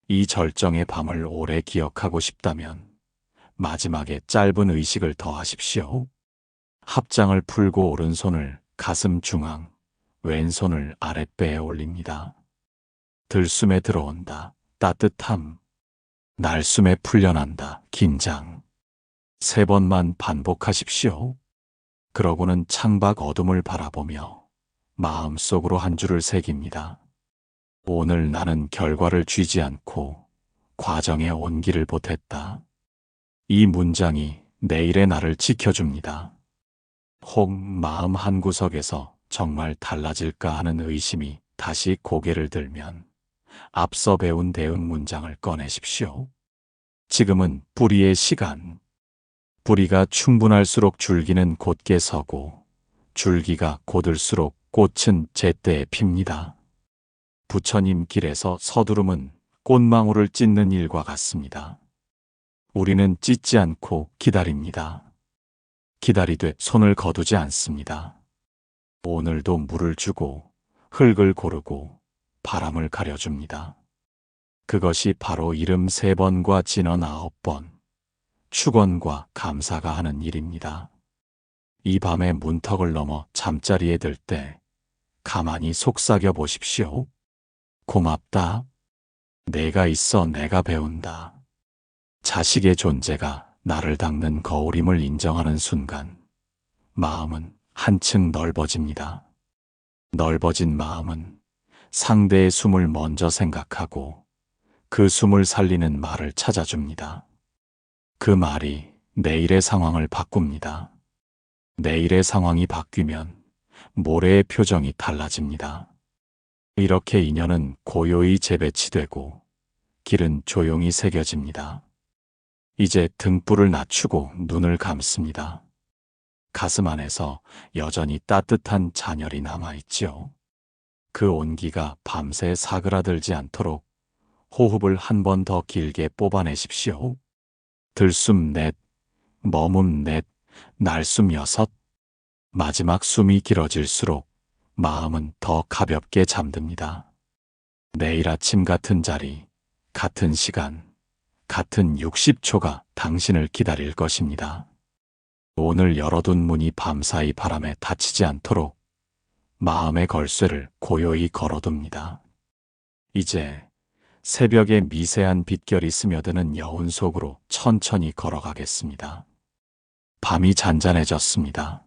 이 절정의 밤을 오래 기억하고 싶다면 마지막에 짧은 의식을 더하십시오. 합장을 풀고 오른손을 가슴 중앙, 왼손을 아랫배에 올립니다. 들숨에 들어온다, 따뜻함. 날숨에 풀려난다, 긴장. 3번만 반복하십시오. 그러고는 창밖 어둠을 바라보며 마음속으로 한 줄을 새깁니다. 오늘 나는 결과를 쥐지 않고 과정에 온기를 보탰다. 이 문장이 내일의 나를 지켜줍니다. 혹 마음 한구석에서 정말 달라질까 하는 의심이 다시 고개를 들면 앞서 배운 대응 문장을 꺼내십시오. 지금은 뿌리의 시간. 뿌리가 충분할수록 줄기는 곧게 서고 줄기가 곧을수록 꽃은 제때에 핍니다. 부처님 길에서 서두름은 꽃망울을 찢는 일과 같습니다. 우리는 찢지 않고 기다립니다. 기다리되 손을 거두지 않습니다. 오늘도 물을 주고 흙을 고르고 바람을 가려줍니다. 그것이 바로 이름 3번과 진언 9번, 축원과 감사가 하는 일입니다. 이 밤에 문턱을 넘어 잠자리에 들 때 가만히 속삭여 보십시오. 고맙다. 내가 있어 내가 배운다. 자식의 존재가 나를 닦는 거울임을 인정하는 순간 마음은 한층 넓어집니다. 넓어진 마음은 상대의 숨을 먼저 생각하고 그 숨을 살리는 말을 찾아줍니다. 그 말이 내일의 상황을 바꿉니다. 내일의 상황이 바뀌면 모레의 표정이 달라집니다. 이렇게 인연은 고요히 재배치되고 길은 조용히 새겨집니다. 이제 등불을 낮추고 눈을 감습니다. 가슴 안에서 여전히 따뜻한 잔열이 남아있지요. 그 온기가 밤새 사그라들지 않도록 호흡을 한 번 더 길게 뽑아내십시오. 들숨 넷, 머문 넷, 날숨 6. 마지막 숨이 길어질수록 마음은 더 가볍게 잠듭니다. 내일 아침 같은 자리, 같은 시간, 같은 60초가 당신을 기다릴 것입니다. 오늘 열어둔 문이 밤사이 바람에 닫히지 않도록 마음의 걸쇠를 고요히 걸어둡니다. 이제 새벽에 미세한 빛결이 스며드는 여운 속으로 천천히 걸어가겠습니다. 밤이 잔잔해졌습니다.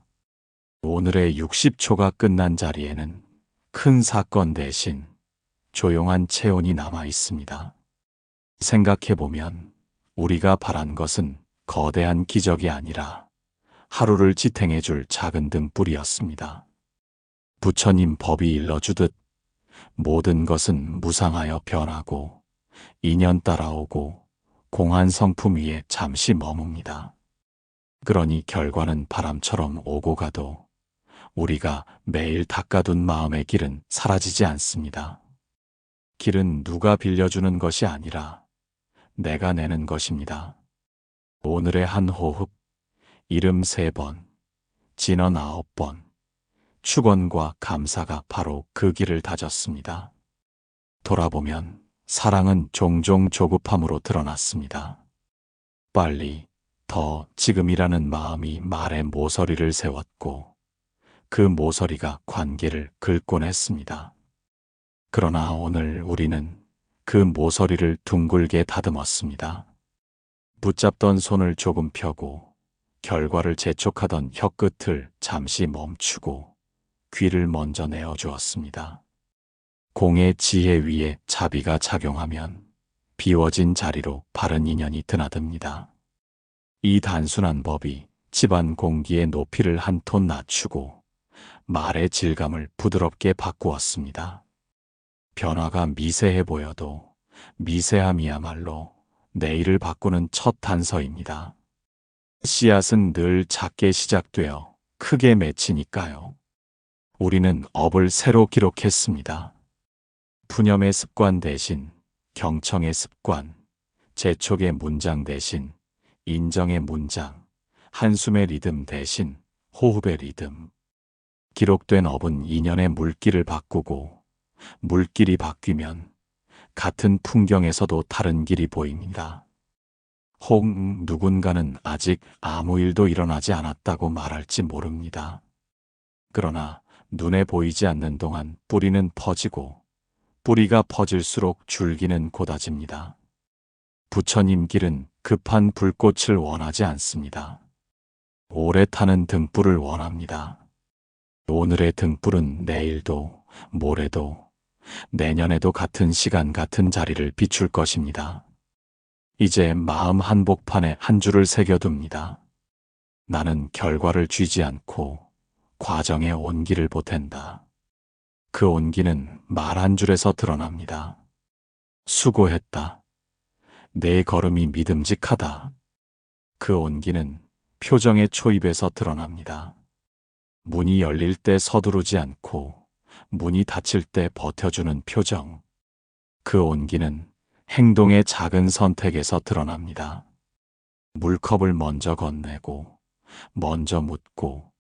오늘의 60초가 끝난 자리에는 큰 사건 대신 조용한 체온이 남아 있습니다. 생각해보면 우리가 바란 것은 거대한 기적이 아니라 하루를 지탱해줄 작은 등불이었습니다. 부처님 법이 일러주듯 모든 것은 무상하여 변하고 인연 따라오고 공한 성품 위에 잠시 머뭅니다. 그러니 결과는 바람처럼 오고 가도 우리가 매일 닦아둔 마음의 길은 사라지지 않습니다. 길은 누가 빌려주는 것이 아니라 내가 내는 것입니다. 오늘의 한 호흡, 이름 3번, 진언 9번, 축원과 감사가 바로 그 길을 다졌습니다. 돌아보면 사랑은 종종 조급함으로 드러났습니다. 빨리, 더, 지금이라는 마음이 말에 모서리를 세웠고 그 모서리가 관계를 긁곤 했습니다. 그러나 오늘 우리는 그 모서리를 둥글게 다듬었습니다. 붙잡던 손을 조금 펴고 결과를 재촉하던 혀끝을 잠시 멈추고 귀를 먼저 내어주었습니다. 공의 지혜 위에 자비가 작용하면 비워진 자리로 바른 인연이 드나듭니다. 이 단순한 법이 집안 공기의 높이를 한 톤 낮추고 말의 질감을 부드럽게 바꾸었습니다. 변화가 미세해 보여도 미세함이야말로 내일을 바꾸는 첫 단서입니다. 씨앗은 늘 작게 시작되어 크게 맺히니까요. 우리는 업을 새로 기록했습니다. 푸념의 습관 대신 경청의 습관, 재촉의 문장 대신 인정의 문장, 한숨의 리듬 대신 호흡의 리듬. 기록된 업은 인연의 물길을 바꾸고 물길이 바뀌면 같은 풍경에서도 다른 길이 보입니다. 혹 누군가는 아직 아무 일도 일어나지 않았다고 말할지 모릅니다. 그러나 눈에 보이지 않는 동안 뿌리는 퍼지고 뿌리가 퍼질수록 줄기는 곧아집니다. 부처님 길은 급한 불꽃을 원하지 않습니다. 오래 타는 등불을 원합니다. 오늘의 등불은 내일도, 모레도, 내년에도 같은 시간 같은 자리를 비출 것입니다. 이제 마음 한복판에 한 줄을 새겨둡니다. 나는 결과를 쥐지 않고 과정의 온기를 보탠다. 그 온기는 말 한 줄에서 드러납니다. 수고했다. 내 걸음이 믿음직하다. 그 온기는 표정의 초입에서 드러납니다. 문이 열릴 때 서두르지 않고 문이 닫힐 때 버텨주는 표정. 그 온기는 행동의 작은 선택에서 드러납니다. 물컵을 먼저 건네고, 먼저 묻고,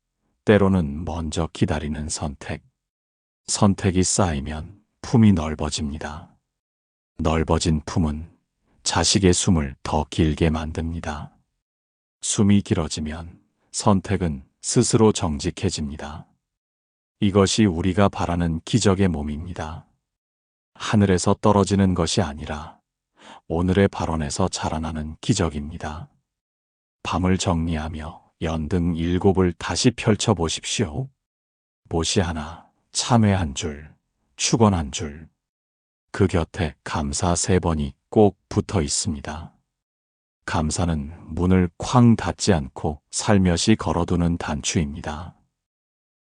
때로는 먼저 기다리는 선택. 선택이 쌓이면 품이 넓어집니다. 넓어진 품은 자식의 숨을 더 길게 만듭니다. 숨이 길어지면 선택은 스스로 정직해집니다. 이것이 우리가 바라는 기적의 몸입니다. 하늘에서 떨어지는 것이 아니라 오늘의 발원에서 자라나는 기적입니다. 밤을 정리하며 연등 7을 다시 펼쳐보십시오. 보시 하나, 참회 한 줄, 축원 한 줄. 그 곁에 감사 3번이 꼭 붙어 있습니다. 감사는 문을 쾅 닫지 않고 살며시 걸어두는 단추입니다.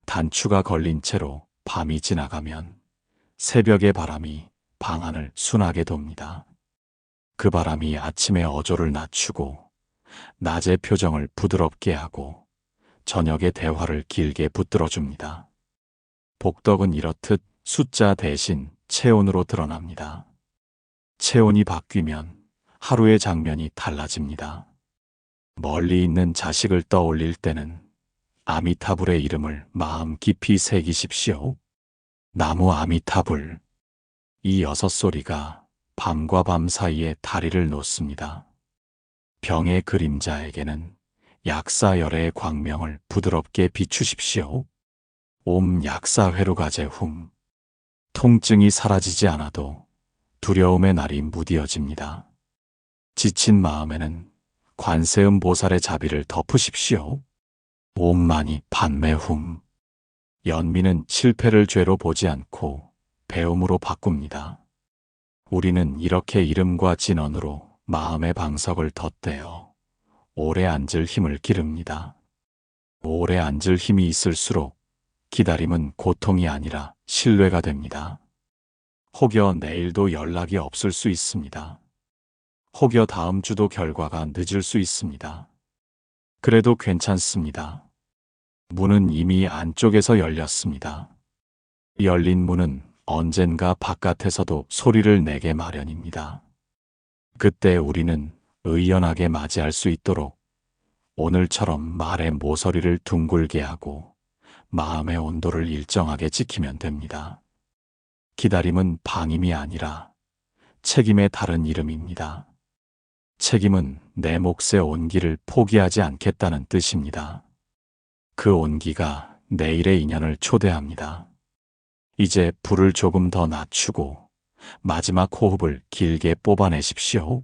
단추가 걸린 채로 밤이 지나가면 새벽의 바람이 방 안을 순하게 돕니다. 그 바람이 아침의 어조를 낮추고 낮의 표정을 부드럽게 하고 저녁의 대화를 길게 붙들어줍니다. 복덕은 이렇듯 숫자 대신 체온으로 드러납니다. 체온이 바뀌면 하루의 장면이 달라집니다. 멀리 있는 자식을 떠올릴 때는 아미타불의 이름을 마음 깊이 새기십시오. 나무 아미타불. 이 6소리가 밤과 밤 사이에 다리를 놓습니다. 병의 그림자에게는 약사열애의 광명을 부드럽게 비추십시오. 옴 약사회루가제 훔. 통증이 사라지지 않아도 두려움의 날이 무디어집니다. 지친 마음에는 관세음 보살의 자비를 덮으십시오. 옴마니 판매훔. 연민은 실패를 죄로 보지 않고 배움으로 바꿉니다. 우리는 이렇게 이름과 진언으로 마음의 방석을 덧대어 오래 앉을 힘을 기릅니다. 오래 앉을 힘이 있을수록 기다림은 고통이 아니라 신뢰가 됩니다. 혹여 내일도 연락이 없을 수 있습니다. 혹여 다음 주도 결과가 늦을 수 있습니다. 그래도 괜찮습니다. 문은 이미 안쪽에서 열렸습니다. 열린 문은 언젠가 바깥에서도 소리를 내게 마련입니다. 그때 우리는 의연하게 맞이할 수 있도록 오늘처럼 말의 모서리를 둥글게 하고 마음의 온도를 일정하게 지키면 됩니다. 기다림은 방임이 아니라 책임의 다른 이름입니다. 책임은 내 몫의 온기를 포기하지 않겠다는 뜻입니다. 그 온기가 내일의 인연을 초대합니다. 이제 불을 조금 더 낮추고 마지막 호흡을 길게 뽑아내십시오.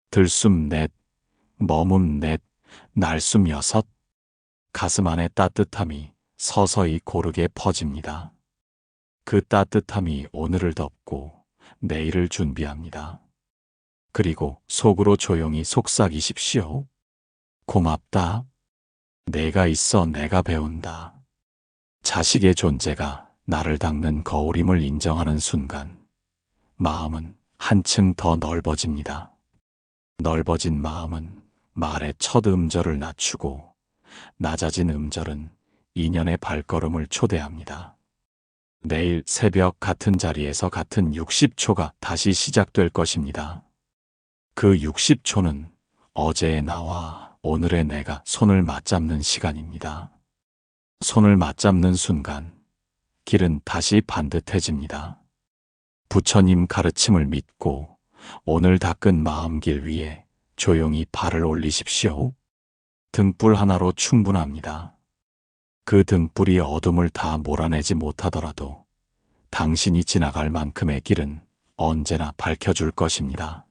들숨 넷, 머문 넷, 날숨 6. 가슴 안의 따뜻함이 서서히 고르게 퍼집니다. 그 따뜻함이 오늘을 덮고 내일을 준비합니다. 그리고 속으로 조용히 속삭이십시오. 고맙다. 내가 있어 내가 배운다. 자식의 존재가 나를 닦는 거울임을 인정하는 순간 마음은 한층 더 넓어집니다. 넓어진 마음은 말의 첫 음절을 낮추고 낮아진 음절은 인연의 발걸음을 초대합니다. 내일 새벽 같은 자리에서 같은 60초가 다시 시작될 것입니다. 그 60초는 어제의 나와 오늘의 내가 손을 맞잡는 시간입니다. 손을 맞잡는 순간 길은 다시 반듯해집니다. 부처님 가르침을 믿고 오늘 닦은 마음길 위에 조용히 발을 올리십시오. 등불 하나로 충분합니다. 그 등불이 어둠을 다 몰아내지 못하더라도 당신이 지나갈 만큼의 길은 언제나 밝혀줄 것입니다.